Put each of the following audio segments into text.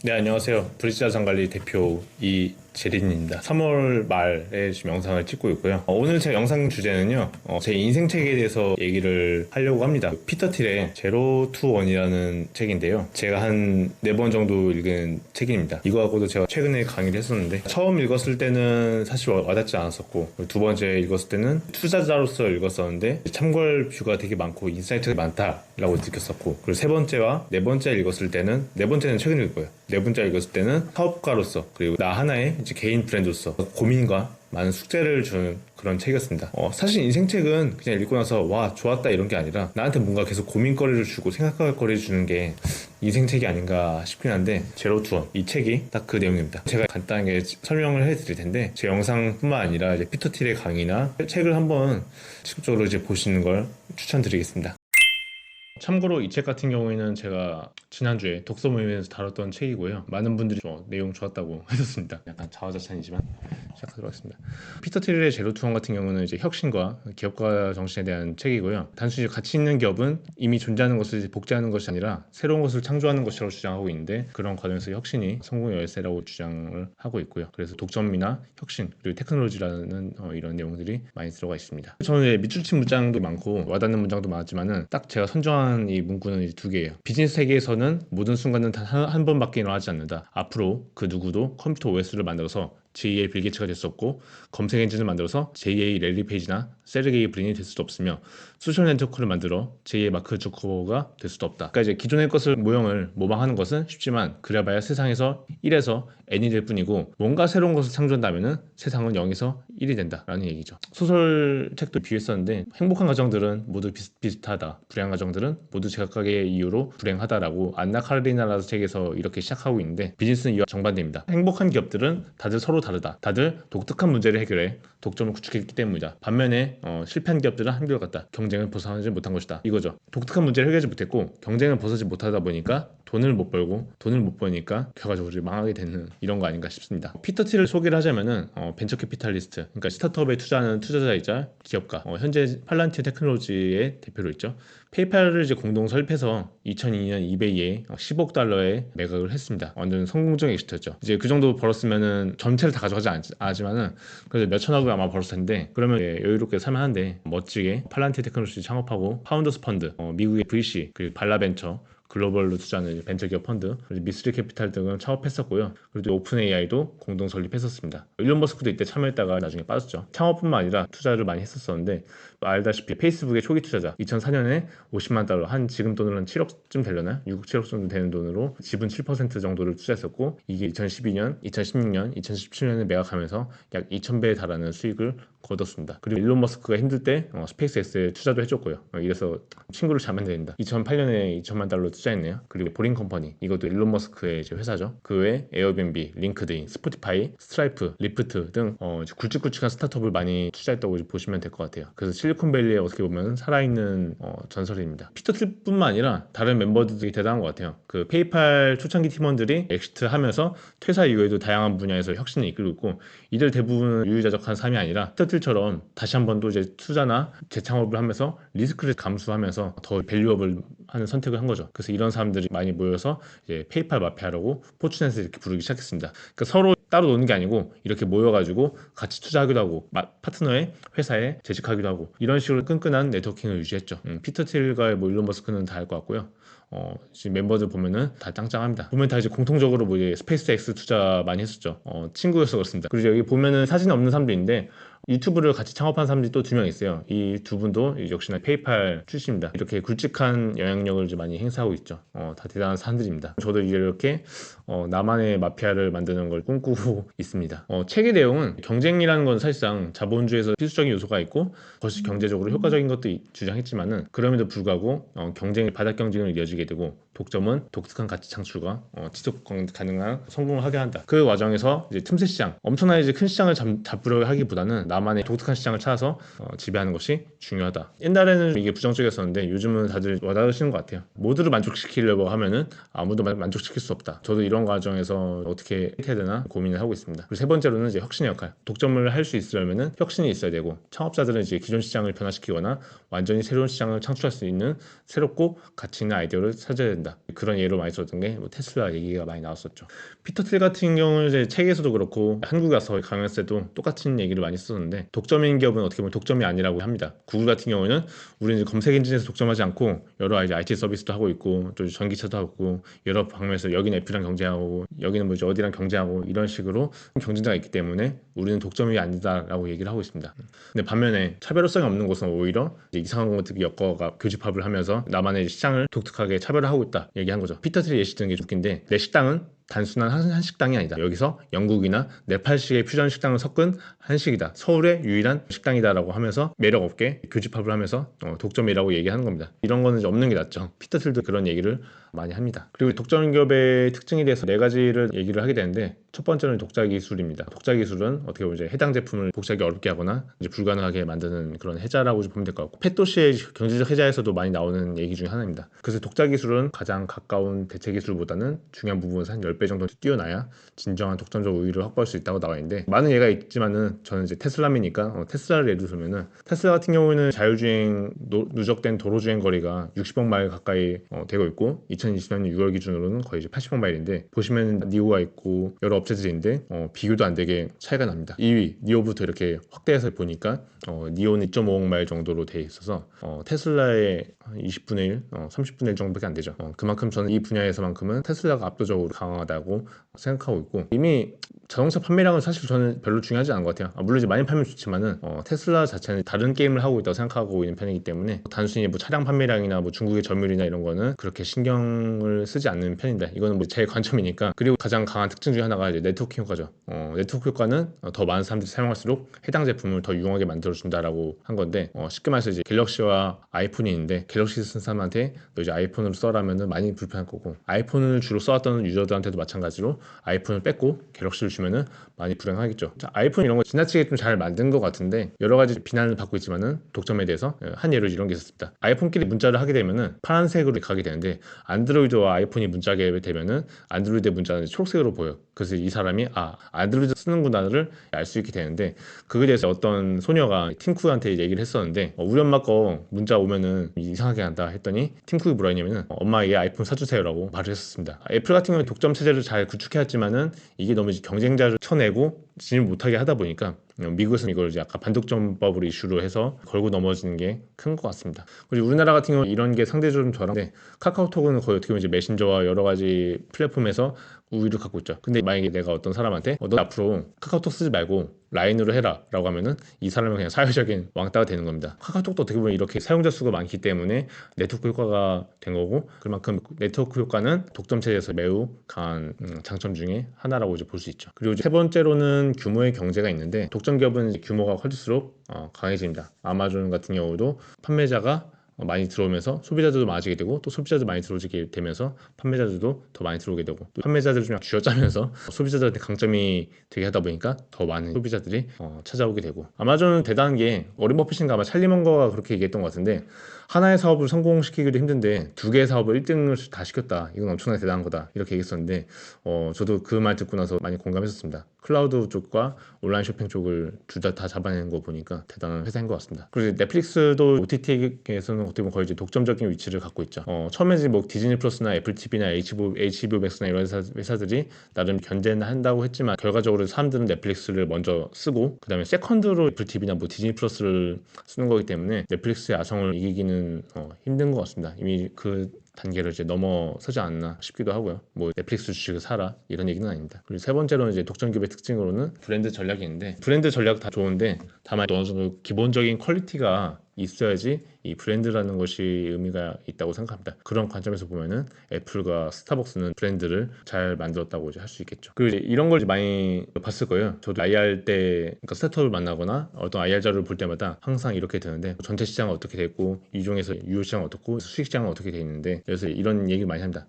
네, 안녕하세요. 브릿지 자산관리 대표 이재린입니다. 3월 말에 지금 영상을 찍고 있고요. 오늘 제 영상 주제는요, 제 인생 책에 대해서 얘기를 하려고 합니다. 피터 틸의 제로 투 원이라는 책인데요. 제가 한 4번 정도 읽은 책입니다. 이거하고도 제가 최근에 강의를 했었는데, 처음 읽었을 때는 사실 와닿지 않았었고, 두 번째 읽었을 때는 투자자로서 읽었었는데, 참고할 뷰가 되게 많고, 인사이트가 많다라고 느꼈었고, 그리고 세 번째와 네 번째 읽었을 때는, 네 번째는 최근에 읽고요. 네 번째 읽었을 때는 사업가로서, 그리고 나 하나의 이제 개인 브랜드로서 고민과 많은 숙제를 주는 그런 책이었습니다. 사실 인생책은 그냥 읽고 나서 와 좋았다 이런 게 아니라 나한테 뭔가 계속 고민거리를 주고 생각할 거리를 주는 게 인생책이 아닌가 싶긴 한데, 제로 투원 이 책이 딱 그 내용입니다. 제가 간단하게 설명을 해드릴 텐데, 제 영상뿐만 아니라 이제 피터 틸의 강의나 책을 한번 직접적으로 이제 보시는 걸 추천드리겠습니다. 참고로 이 책 같은 경우에는 제가 지난주에 독서 모임에서 다뤘던 책이고요. 많은 분들이 내용 좋았다고 하셨습니다. 약간 자화자찬이지만 시작하도록 하겠습니다. 피터 틸의 제로 투원 같은 경우는 이제 혁신과 기업가 정신에 대한 책이고요. 단순히 가치 있는 기업은 이미 존재하는 것을 복제하는 것이 아니라 새로운 것을 창조하는 것이라고 주장하고 있는데, 그런 과정에서 혁신이 성공의 열쇠라고 주장을 하고 있고요. 그래서 독점이나 혁신 그리고 테크놀로지라는 이런 내용들이 많이 들어가 있습니다. 저는 밑줄친 문장도 많고 와닿는 문장도 많았지만은 딱 제가 선정한 이 문구는 이제 두 개예요. 비즈니스 세계에서는 모든 순간은 단 한 번밖에 일어나지 않는다. 앞으로 그 누구도 컴퓨터 OS를 만들어서 제2의 빌 게이츠가 될 수 없고, 검색 엔진을 만들어서 제2의 랠리 페이지나 세르게이 브린이 될 수도 없으며, 소셜 네트워크를 만들어 제2의 마크 주커버가 될 수도 없다. 그러니까 이제 기존의 것을 모형을 모방하는 것은 쉽지만 그래봐야 세상에서 1에서 n이 될 뿐이고, 뭔가 새로운 것을 창조한다면은 세상은 0에서 1이 된다라는 얘기죠. 소설책도 비유했었는데, 행복한 가정들은 모두 비슷비슷하다, 불행한 가정들은 모두 제각각의 이유로 불행하다라고 안나 카레리나라는 책에서 이렇게 시작하고 있는데, 비즈니스는 이와 정반대입니다. 행복한 기업들은 다들 서로 다르다. 다들 독특한 문제를 해결해 독점을 구축했기 때문이다. 반면에 실패한 기업들은 한결같다. 경쟁을 벗어나지 못한 것이다. 이거죠. 독특한 문제를 해결하지 못했고 경쟁을 벗어나지 못하다 보니까 돈을 못 벌고, 돈을 못 버니까 결과적으로 망하게 되는 이런 거 아닌가 싶습니다. 피터 틸을 소개를 하자면은 벤처 캐피탈리스트, 그러니까 스타트업에 투자하는 투자자이자 기업가, 현재 팔란티어 테크놀로지의 대표로 있죠. 페이팔을 이제 공동 설립해서 2002년 이베이에 10억 달러에 매각을 했습니다. 완전 성공적인 엑시트였죠. 이제 그 정도 벌었으면은 전체를 다 가져가지 않지만은 그래도 몇 천억을 아마 벌었을 텐데, 그러면 여유롭게 살만한데, 멋지게 팔란티어 테크놀로지 창업하고 파운더스 펀드, 미국의 VC, 그리고 발라벤처 글로벌로 투자하는 벤처기업 펀드, 미스리 캐피탈 등을 창업했었고요. 그리고 오픈 AI도 공동 설립했었습니다. 일론 머스크도 이때 참여했다가 나중에 빠졌죠. 창업뿐만 아니라 투자를 많이 했었었는데, 알다시피 페이스북의 초기 투자자, 2004년에 50만 달러, 한 지금 돈으로 한 7억쯤 되려나? 6억 7억 정도 되는 돈으로 지분 7% 정도를 투자했었고, 이게 2012년, 2016년, 2017년에 매각하면서 약 2000배에 달하는 수익을 거뒀습니다. 그리고 일론 머스크가 힘들 때 스페이스X에 투자도 해줬고요. 이래서 친구를 잘 만들어야 된다. 2008년에 2천만 달러 투자했네요. 그리고 보링 컴퍼니, 이것도 일론 머스크의 이제 회사죠. 그 외에 에어비앤비, 링크드인, 스포티파이, 스트라이프, 리프트 등 굵직굵직한 스타트업을 많이 투자했다고 보시면 될 것 같아요. 그래서 실리콘밸리에 어떻게 보면 살아있는 전설입니다. 피터 틸뿐만 아니라 다른 멤버들이 대단한 것 같아요. 그 페이팔 초창기 팀원들이 엑시트 하면서 퇴사 이후에도 다양한 분야에서 혁신을 이끌고 있고, 이들 대부분은 유유자적한 삶이 아니라 피터 틸처럼 다시 한 번 또 이제 투자나 재창업을 하면서 리스크를 감수하면서 더 밸류업을 하는 선택을 한 거죠. 그래서 이런 사람들이 많이 모여서 이제 페이팔 마피아라고 포춘에서 이렇게 부르기 시작했습니다. 그러니까 서로 따로 노는 게 아니고 이렇게 모여가지고 같이 투자하기도 하고, 파트너의 회사에 재직하기도 하고, 이런 식으로 끈끈한 네트워킹을 유지했죠. 피터 틸과 뭐 일론 머스크는 다 알 것 같고요. 지금 멤버들 보면은 다 짱짱합니다. 보면 다 이제 공통적으로 뭐 이제 스페이스X 투자 많이 했었죠. 친구여서 그렇습니다. 그리고 여기 보면은 사진 없는 사람도 있는데, 유튜브를 같이 창업한 사람들이 또 2명 있어요. 이 두 분도 역시나 페이팔 출신입니다. 이렇게 굵직한 영향력을 좀 많이 행사하고 있죠. 다 대단한 사람들입니다. 저도 이렇게 나만의 마피아를 만드는 걸 꿈꾸고 있습니다. 책의 내용은, 경쟁이라는 건 사실상 자본주의에서 필수적인 요소가 있고 그것이 경제적으로 효과적인 것도 주장했지만은, 그럼에도 불구하고 경쟁이 바닥 경쟁으로 이어지게 되고, 독점은 독특한 가치 창출과 지속 가능한 성공을 하게 한다. 그 과정에서 이제 틈새 시장, 엄청나게 이제 큰 시장을 잡으려 하기보다는 나만의 독특한 시장을 찾아서 지배하는 것이 중요하다. 옛날에는 이게 부정적이었었는데 요즘은 다들 와닿으시는 것 같아요. 모두를 만족시키려고 하면은 아무도 만족시킬 수 없다. 저도 이런 그런 과정에서 어떻게 해야 되나 고민을 하고 있습니다. 그리고 세 번째로는 이제 혁신의 역할. 독점을 할 수 있으려면은 혁신이 있어야 되고, 창업자들은 이제 기존 시장을 변화시키거나 완전히 새로운 시장을 창출할 수 있는 새롭고 가치 있는 아이디어를 찾아야 된다. 그런 예로 많이 썼던 게 테슬라 얘기가 많이 나왔었죠. 피터 틸 같은 경우는 이제 책에서도 그렇고 한국에 가서 강연할 때도 똑같은 얘기를 많이 썼는데, 독점인 기업은 어떻게 보면 독점이 아니라고 합니다. 구글 같은 경우는 우리는 검색 엔진에서 독점하지 않고 여러 이제 IT 서비스도 하고 있고 또 전기차도 하고 있고 여러 방면에서 여기는 애플이랑 경쟁하고 여기는 뭐지 어디랑 경쟁하고 이런 식으로 경쟁자가 있기 때문에 우리는 독점이 아니다라고 얘기를 하고 있습니다. 근데 반면에 차별성이 없는 곳은 오히려 이상한 것들이 엮어가 교집합을 하면서 나만의 시장을 독특하게 차별화하고 있다 얘기한 거죠. 피터 틸이 예시 드는 게 웃긴데, 내 식당은 단순한 한식당이 아니다. 여기서 영국이나 네팔식의 퓨전 식당을 섞은 한식이다. 서울의 유일한 식당이다라고 하면서 매력 없게 교집합을 하면서 독점이라고 얘기하는 겁니다. 이런 거는 이제 없는 게 낫죠. 피터 틸도 그런 얘기를 많이 합니다. 그리고 독점 기업의 특징에 대해서 네 가지를 얘기를 하게 되는데, 첫 번째는 독자 기술입니다. 독자 기술은 어떻게 보면 이제 해당 제품을 복사하기 어렵게 하거나 이제 불가능하게 만드는 그런 해자라고 보면 될 것 같고, 펫도시의 경제적 해자에서도 많이 나오는 얘기 중에 하나입니다. 그래서 독자 기술은 가장 가까운 대체 기술보다는 중요한 부분에서 한 10배 정도 뛰어나야 진정한 독점적 우위를 확보할 수 있다고 나와 있는데, 많은 예가 있지만은 저는 이제 테슬라미니까 테슬라를 예를 들면은, 테슬라 같은 경우에는 자율주행 누적된 도로주행 거리가 60억 마일 가까이 되고 있고 2020년 6월 기준으로는 거의 이제 80억 마일인데, 보시면 니오가 있고 여러 업체들인데 비교도 안 되게 차이가 납니다. 2위 니오부터 이렇게 확대해서 보니까 니오는 2.5억 마일 정도로 돼 있어서 테슬라의 20분의 1, 30분의 1 정도밖에 안 되죠. 그만큼 저는 이 분야에서만큼은 테슬라가 압도적으로 강하다고 생각하고 있고, 이미 자동차 판매량은 사실 저는 별로 중요하지 않은 것 같아요. 물론 이제 많이 팔면 좋지만은 테슬라 자체는 다른 게임을 하고 있다고 생각하고 있는 편이기 때문에 단순히 뭐 차량 판매량이나 뭐 중국의 점유율이나 이런 거는 그렇게 신경을 쓰지 않는 편인데, 이거는 뭐 제 관점이니까. 그리고 가장 강한 특징 중에 하나가 이제 네트워킹 효과죠. 네트워크 효과는 더 많은 사람들이 사용할수록 해당 제품을 더 유용하게 만들어준다라고 한 건데, 쉽게 말해서 이제 갤럭시와 아이폰이 있는데 갤럭시 쓴 사람한테 너 이제 아이폰으로 써라면은 많이 불편할 거고, 아이폰을 주로 써왔던 유저들한테도 마찬가지로 아이폰을 뺏고 갤럭시를 주면은 많이 불행하겠죠. 자, 아이폰 이런 거 지나치게 좀 잘 만든 것 같은데 여러 가지 비난을 받고 있지만은 독점에 대해서 한 예로 이런 게 있었습니다. 아이폰끼리 문자를 하게 되면은 파란색으로 가게 되는데, 안드로이드와 아이폰이 문자게 되면은 안드로이드의 문자는 초록색으로 보여. 그래서 이 사람이 안드로이드 쓰는구나를 알 수 있게 되는데, 그거에 대해서 어떤 소녀가 팀쿡한테 얘기를 했었는데, 우리 엄마 거 문자 오면은 이상하게 한다 했더니 팀쿡이 뭐라 했냐면은 엄마 얘 아이폰 사주세요라고 말을 했었습니다. 애플 같은 경우는 독점 체제를 잘 구축해왔지만은 이게 너무 경쟁자를 쳐내고 진입 못하게 하다 보니까 미국에서는 이걸 이제 아까 반독점법으로 이슈로 해서 걸고 넘어지는 게 큰 것 같습니다. 그리고 우리나라 같은 경우 이런 게 상대적으로 좀 덜한데, 카카오톡은 거의 어떻게 보면 이제 메신저와 여러 가지 플랫폼에서 우위를 갖고 있죠. 근데 만약에 내가 어떤 사람한테 너 앞으로 카카오톡 쓰지 말고 라인으로 해라 라고 하면은 이 사람은 그냥 사회적인 왕따가 되는 겁니다. 카카오톡도 어떻게 보면 이렇게 사용자 수가 많기 때문에 네트워크 효과가 된 거고, 그만큼 네트워크 효과는 독점 체제에서 매우 강한 장점 중에 하나라고 이제 볼 수 있죠. 그리고 이제 세 번째로는 규모의 경제가 있는데, 독점 기업은 이제 규모가 커질수록 강해집니다. 아마존 같은 경우도 판매자가 많이 들어오면서 소비자들도 많아지게 되고, 또 소비자들 많이 들어오게 되면서 판매자들도 더 많이 들어오게 되고, 또 판매자들을 좀 쥐어짜면서 소비자들한테 강점이 되게 하다 보니까 더 많은 소비자들이 찾아오게 되고, 아마존은 대단한 게 워렌 버핏인가 아마 찰리 먼거가 그렇게 얘기했던 것 같은데, 하나의 사업을 성공시키기도 힘든데 두 개의 사업을 1등을 다 시켰다, 이건 엄청나게 대단한 거다, 이렇게 얘기했었는데 저도 그 말 듣고 나서 많이 공감했었습니다. 클라우드 쪽과 온라인 쇼핑 쪽을 둘 다 잡아내는 거 보니까 대단한 회사인 것 같습니다. 그리고 넷플릭스도 OTT에서는 어떻게 보면 거의 이제 독점적인 위치를 갖고 있죠. 처음에 뭐 디즈니 플러스나 애플 TV나 HBO 맥스나 이런 회사들이 나름 견제는 한다고 했지만, 결과적으로 사람들은 넷플릭스를 먼저 쓰고 그 다음에 세컨드로 애플 TV나 뭐 디즈니 플러스를 쓰는 거기 때문에 넷플릭스의 아성을 이기기는 힘든 것 같습니다. 이미 그 단계를 이제 넘어서지 않나 싶기도 하고요. 뭐 넷플릭스 주식을 사라 이런 얘기는 아닙니다. 그리고 세 번째로는 이제 독점 기업의 특징으로는 브랜드 전략이 있는데, 브랜드 전략 다 좋은데 다만 어느 정도 기본적인 퀄리티가 있어야지 이 브랜드라는 것이 의미가 있다고 생각합니다. 그런 관점에서 보면은 애플과 스타벅스는 브랜드를 잘 만들었다고 이제 할 수 있겠죠. 그리고 이제 이런 걸 이제 많이 봤을 거예요. 저도 IR 때, 그러니까 스타트업을 만나거나 어떤 IR 자료를 볼 때마다 항상 이렇게 되는데, 전체 시장은 어떻게 됐고 이 중에서 유효 시장은 어떻고 수익 시장은 어떻게 돼 있는데, 그래서 이런 얘기를 많이 합니다.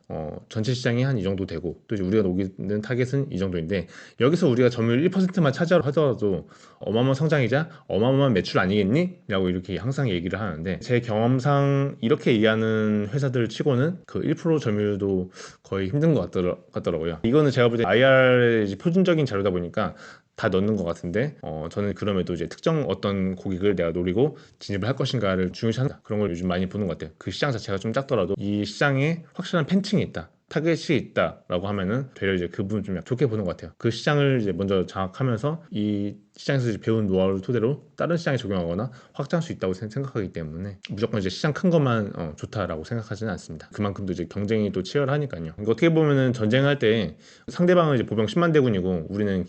전체 시장이 한 이 정도 되고 또 이제 우리가 노리는 타겟은 이 정도인데, 여기서 우리가 점유율 1%만 차지하더라도 어마어마한 성장이자 어마어마한 매출 아니겠니? 라고 이렇게 항상 얘기를 하는데, 제 경험상 이렇게 이해하는 회사들 치고는 그 1% 점유율도 거의 힘든 것 같더라고요. 이거는 제가 볼 때 IR의 표준적인 자료다 보니까 다 넣는 것 같은데 저는 그럼에도 이제 특정 어떤 고객을 내가 노리고 진입을 할 것인가를 중요시한다. 그런 걸 요즘 많이 보는 것 같아요. 그 시장 자체가 좀 작더라도 이 시장에 확실한 팬층이 있다, 타겟이 있다라고 하면은 되려 이제 그 부분 좀 좋게 보는 것 같아요. 그 시장을 이제 먼저 장악하면서 이 시장에서 이제 배운 노하우를 토대로 다른 시장에 적용하거나 확장할 수 있다고 생각하기 때문에 무조건 이제 시장 큰 것만 좋다라고 생각하지는 않습니다. 그만큼도 이제 경쟁이 또 치열하니까요. 이거 어떻게 보면은 전쟁할 때 상대방은 이제 보병 10만 대군이고 우리는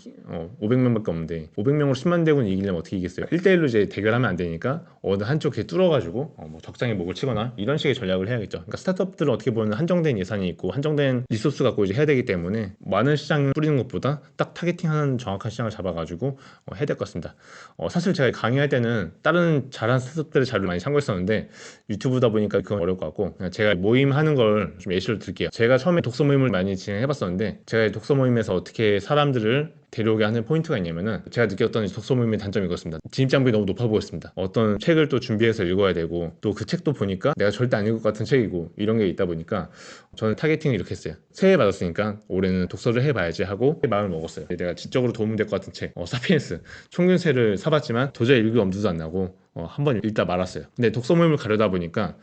500명밖에 없는데 500명으로 10만 대군 이기려면 어떻게 이기겠어요? 1대1로 이제 대결하면 안 되니까 어느 한쪽 에 뚫어가지고 뭐 적장에 목을 치거나 이런 식의 전략을 해야겠죠. 그러니까 스타트업들은 어떻게 보면 한정된 예산이 있고 한정된 리소스 갖고 이제 해야 되기 때문에 많은 시장을 뿌리는 것보다 딱 타겟팅하는 정확한 시장을 잡아가지고 해야 될 것 같습니다. 사실 제가 강의할 때는 다른 잘한 스타트업들의 자료를 많이 참고했었는데 유튜브다 보니까 그건 어려울 것 같고 그냥 제가 모임 하는 걸 좀 예시를 들게요. 제가 처음에 독서 모임을 많이 진행해봤었는데 제가 독서 모임에서 어떻게 사람들을 데려오게 하는 포인트가 있냐면은 제가 느꼈던 독서 모임의 단점이 이렇습니다. 진입장벽이 너무 높아 보였습니다. 어떤 책을 또 준비해서 읽어야 되고 또 그 책도 보니까 내가 절대 안 읽을 것 같은 책이고 이런 게 있다 보니까 저는 타겟팅을 이렇게 했어요. 새해 받았으니까 올해는 독서를 해봐야지 하고 마음을 먹었어요. 내가 지적으로 도움이 될 것 같은 책 사피엔스 총균세를 사봤지만 도저히 읽을 엄두도 안 나고 한번 읽다 말았어요. 근데 독서 모임을 가려다 보니까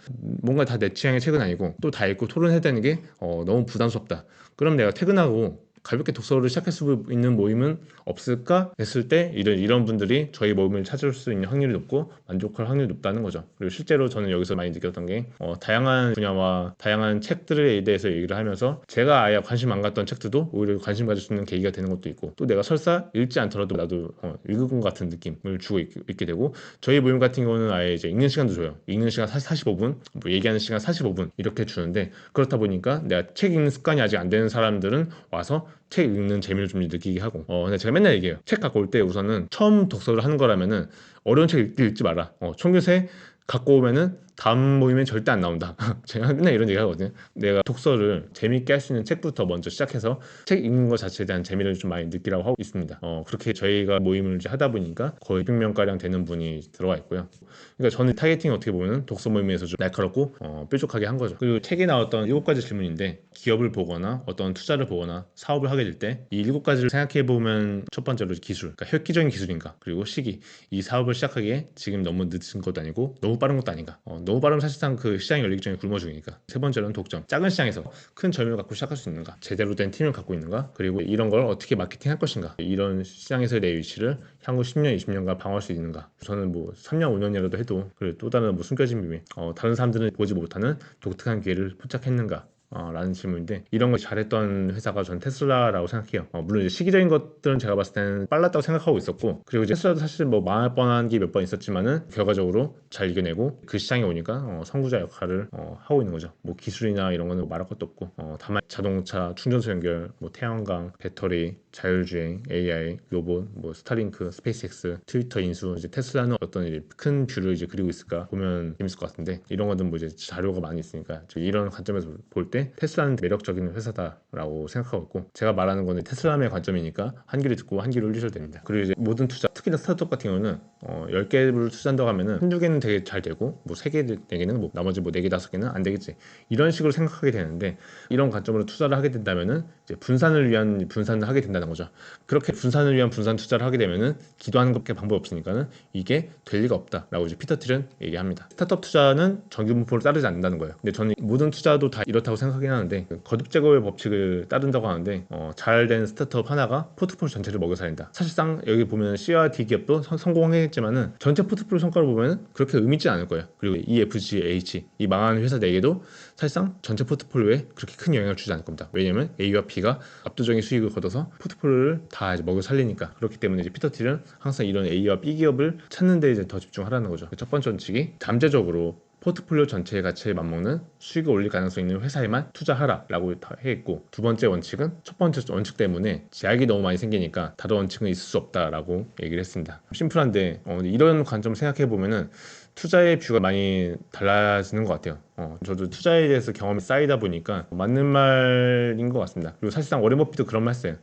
뭔가 다 내 취향의 책은 아니고 또 다 읽고 토론해야 되는 게 너무 부담스럽다. 그럼 내가 퇴근하고 가볍게 독서를 시작할 수 있는 모임은 없을까 했을 때 이런 분들이 저희 모임을 찾을 수 있는 확률이 높고 만족할 확률이 높다는 거죠. 그리고 실제로 저는 여기서 많이 느꼈던 게 다양한 분야와 다양한 책들에 대해서 얘기를 하면서 제가 아예 관심 안 갔던 책들도 오히려 관심 가질 수 있는 계기가 되는 것도 있고 또 내가 설사 읽지 않더라도 나도 읽은 것 같은 느낌을 주고 있게 되고 저희 모임 같은 경우는 아예 이제 읽는 시간도 줘요. 읽는 시간 45분, 뭐 얘기하는 시간 45분 이렇게 주는데 그렇다 보니까 내가 책 읽는 습관이 아직 안 되는 사람들은 와서 책 읽는 재미를 좀 느끼게 하고 근데 제가 맨날 얘기해요. 책 갖고 올 때 우선은 처음 독서를 하는 거라면은 어려운 책 읽지 마라. 총교세 갖고 오면은 다음 모임엔 절대 안 나온다. 제가 맨날 이런 얘기 하거든요. 내가 독서를 재밌게 할 수 있는 책부터 먼저 시작해서 책 읽는 것 자체에 대한 재미를 좀 많이 느끼라고 하고 있습니다. 그렇게 저희가 모임을 이제 하다 보니까 거의 600명가량 되는 분이 들어와 있고요. 그러니까 저는 타겟팅이 어떻게 보면 독서 모임에서 좀 날카롭고 뾰족하게 한 거죠. 그리고 책에 나왔던 7가지 질문인데 기업을 보거나 어떤 투자를 보거나 사업을 하게 될 때 이 7가지를 생각해 보면 첫 번째로 기술, 그러니까 획기적인 기술인가, 그리고 시기, 이 사업을 시작하기에 지금 너무 늦은 것도 아니고 너무 빠른 것도 아닌가. 너무 빠르면 사실상 그 시장이 열리기 전에 굶어 죽으니까. 세 번째로는 독점, 작은 시장에서 큰 점유율을 갖고 시작할 수 있는가, 제대로 된 팀을 갖고 있는가, 그리고 이런 걸 어떻게 마케팅할 것인가, 이런 시장에서의 내 위치를 향후 10년, 20년간 방어할 수 있는가. 저는 뭐 3년, 5년이라도 해도 그리고 또 다른 뭐 숨겨진 비밀, 다른 사람들은 보지 못하는 독특한 기회를 포착했는가 라는 질문인데 이런 걸 잘했던 회사가 전 테슬라라고 생각해요. 물론 이제 시기적인 것들은 제가 봤을 때는 빨랐다고 생각하고 있었고 그리고 이제 테슬라도 사실 뭐 망할 뻔한 게 몇 번 있었지만은 결과적으로 잘 이겨내고 그 시장에 오니까 선구자 역할을 하고 있는 거죠. 뭐 기술이나 이런 거는 말할 것도 없고 다만 자동차, 충전소 연결, 뭐 태양광, 배터리, 자율주행, AI, 로봇, 뭐 스타링크, 스페이스X, 트위터 인수, 이제 테슬라는 어떤 이제 큰 뷰를 이제 그리고 있을까 보면 재밌을 것 같은데 이런 것들은 뭐 이제 자료가 많이 있으니까 이런 관점에서 볼 때 테슬라는 매력적인 회사다라고 생각하고 있고 제가 말하는 거는 테슬라의 관점이니까 한 귀를 듣고 한 귀를 흘리셔도 됩니다. 그리고 이제 모든 투자, 특히나 스타트업 같은 경우는 10개를 투자한다고 하면은 한두 개는 되게 잘 되고 뭐 3개, 4개는 뭐 나머지 뭐 4개, 5개는 안 되겠지. 이런 식으로 생각하게 되는데 이런 관점으로 투자를 하게 된다면은 이제 분산을 위한 분산을 하게 된다는 거죠. 그렇게 분산을 위한 분산 투자를 하게 되면은 기도하는 것밖에 방법이 없으니까는 이게 될 리가 없다라고 이제 피터 틸은 얘기합니다. 스타트업 투자는 정규 분포를 따르지 않는다는 거예요. 근데 저는 모든 투자도 다 이렇다고 생각하긴 하는데 거듭 제거의 법칙을 따른다고 하는데 잘된 스타트업 하나가 포트폴리오 전체를 먹여 살린다. 사실상 여기 보면 C와 D 기업도 성공했지만은 전체 포트폴리오 성과를 보면 그렇게 의미 있지 않을 거예요. 그리고 EFGH 이 망한 회사 4개도 사실상 전체 포트폴리오에 그렇게 큰 영향을 주지 않을 겁니다. 왜냐면 A와 B가 압도적인 수익을 거둬서 포트폴리오를 다 이제 먹여 살리니까. 그렇기 때문에 이제 피터 틸은 항상 이런 A와 B 기업을 찾는 데 이제 더 집중하라는 거죠. 첫 번째 원칙이 잠재적으로 포트폴리오 전체의 가치에 맞먹는 수익을 올릴 가능성이 있는 회사에만 투자하라라고 해있고 두 번째 원칙은 첫 번째 원칙 때문에 제약이 너무 많이 생기니까 다른 원칙은 있을 수 없다라고 얘기를 했습니다. 심플한데 이런 관점을 생각해 보면은 투자의 뷰가 많이 달라지는 것 같아요. 저도 투자에 대해서 경험이 쌓이다 보니까 맞는 말인 것 같습니다. 그리고 사실상 워렌 버핏도 그런 말 했어요.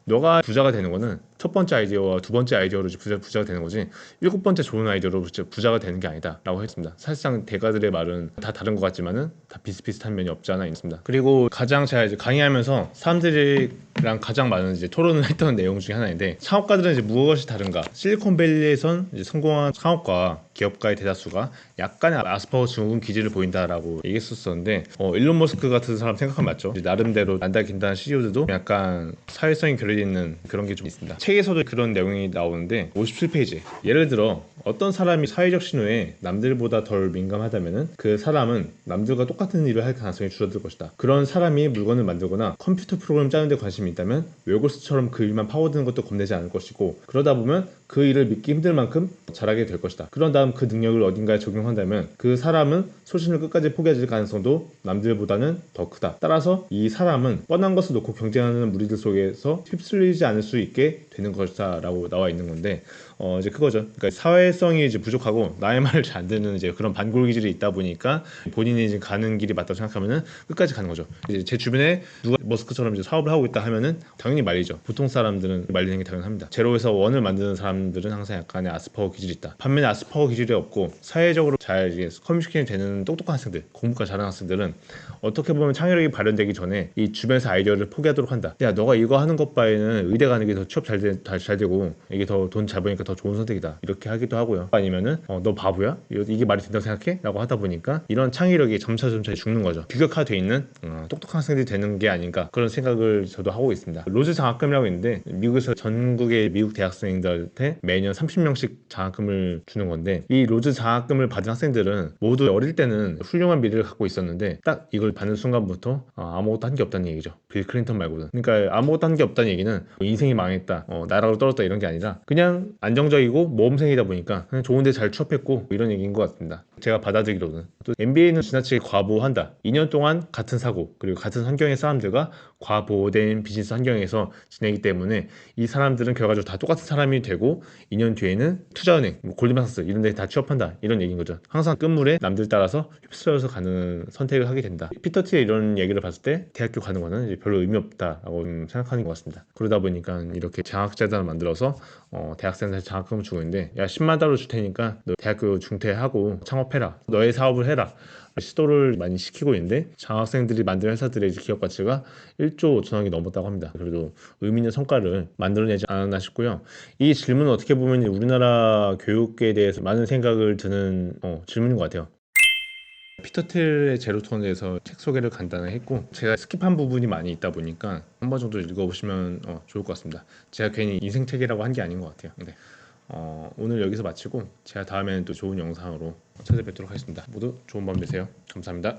너가 부자가 되는 거는 첫 번째 아이디어와 두 번째 아이디어로 부자가 되는 거지 일곱 번째 좋은 아이디어로 부자가 되는 게 아니다라고 했습니다. 사실상 대가들의 말은 다 다른 것 같지만은 다 비슷비슷한 면이 없지 않아 있습니다. 그리고 가장 제가 이제 강의하면서 사람들이랑 가장 많은 이제 토론을 했던 내용 중에 하나인데, 창업가들은 이제 무엇이 다른가? 실리콘밸리에선 이제 성공한 창업가 기업가의 대다수가 약간의 아스퍼거 증후군 기질을 보인다라고 얘기했었는데, 일론 머스크 같은 사람 생각하면 맞죠. 이제 나름대로 난다긴다한 CEO들도 약간 사회성이 결여져 있는 그런 게 좀 있습니다. 책에서도 그런 내용이 나오는데 57페이지, 예를 들어 어떤 사람이 사회적 신호에 남들보다 덜 민감하다면은 그 사람은 남들과 똑같은 일을 할 가능성이 줄어들 것이다. 그런 사람이 물건을 만들거나 컴퓨터 프로그램 짜는 데 관심이 있다면 웨고스처럼 그 일만 파고드는 것도 겁내지 않을 것이고, 그러다 보면 그 일을 믿기 힘들 만큼 잘하게 될 것이다. 그런 다음 그 능력을 어딘가에 적용한다면 그 사람은 소신을 끝까지 포기하지 가능성도 남들보다는 더 크다. 따라서 이 사람은 뻔한 것을 놓고 경쟁하는 무리들 속에서 휩쓸리지 않을 수 있게 되는 것이다 라고 나와 있는 건데, 이제 그거죠. 그러니까 사회성이 이제 부족하고 나의 말을 잘 안 듣는 이제 그런 반골 기질이 있다 보니까 본인이 이제 가는 길이 맞다고 생각하면은 끝까지 가는 거죠. 이제 제 주변에 누가 머스크처럼 이제 사업을 하고 있다 하면은 당연히 말리죠. 보통 사람들은 말리는 게 당연합니다. 제로에서 원을 만드는 사람들은 항상 약간의 아스퍼거 기질이 있다. 반면에 아스퍼거 기질이 없고 사회적으로 잘 이제 커뮤니케이션이 되는 똑똑한 학생들, 공부가 잘하는 학생들은 어떻게 보면 창의력이 발현되기 전에 이 주변에서 아이디어를 포기하도록 한다. 야, 너가 이거 하는 것 바에는 의대 가는 게 더 취업 잘 되고 이게 더 돈 잘 버니까 더 좋은 선택이다. 이렇게 하기도 하고요. 아니면은 너 바보야? 이게 말이 된다고 생각해? 라고 하다 보니까 이런 창의력이 점차 죽는 거죠. 규격화되어 있는 똑똑한 학생들이 되는 게 아닌가, 그런 생각을 저도 하고 있습니다. 로즈 장학금이라고 있는데 미국에서 전국의 미국 대학생들한테 매년 30명씩 장학금을 주는 건데, 이 로즈 장학금을 받은 학생들은 모두 어릴 때는 훌륭한 미래를 갖고 있었는데 딱 이걸 받는 순간부터 아무것도 한 게 없다는 얘기죠. 빌 클린턴 말고는. 그러니까 아무것도 한 게 없다는 얘기는 인생이 망했다, 나락으로 떨어졌다 이런 게 아니라 그냥 안정적이고 모험생이다 보니까 그냥 좋은 데 잘 취업했고 이런 얘기인 것 같습니다. 제가 받아들이기로는. 또 MBA는 지나치게 과보한다. 2년 동안 같은 사고 그리고 같은 환경의 사람들과 과보된 비즈니스 환경에서 지내기 때문에 이 사람들은 결과적으로 다 똑같은 사람이 되고 2년 뒤에는 투자은행, 골드만삭스 이런 데 다 취업한다 이런 얘기인 거죠. 항상 끝물에 남들 따라서 휩쓸려서 가는 선택을 하게 된다. 피터 티의 이런 얘기를 봤을 때 대학교 가는 거는 이제 별로 의미 없다라고 생각하는 것 같습니다. 그러다 보니까 이렇게 장학재단을 만들어서 대학생한테 장학금을 주고 있는데, 야, 10만 달러 줄 테니까 너 대학교 중퇴하고 창업해라, 너의 사업을 해라, 시도를 많이 시키고 있는데, 장학생들이 만든 회사들의 기업 가치가 1조 5천억이 넘었다고 합니다. 그래도 의미 있는 성과를 만들어내지 않았나 싶고요. 이 질문은 어떻게 보면 우리나라 교육에 대해서 많은 생각을 드는 질문인 것 같아요. 피터 틸의 제로톤에 대해서 책 소개를 간단히 했고, 제가 스킵한 부분이 많이 있다 보니까 한 번 정도 읽어보시면 좋을 것 같습니다. 제가 괜히 인생책이라고 한 게 아닌 것 같아요. 네. 오늘 여기서 마치고 제가 다음에는 또 좋은 영상으로 찾아뵙도록 하겠습니다. 모두 좋은 밤 되세요. 감사합니다.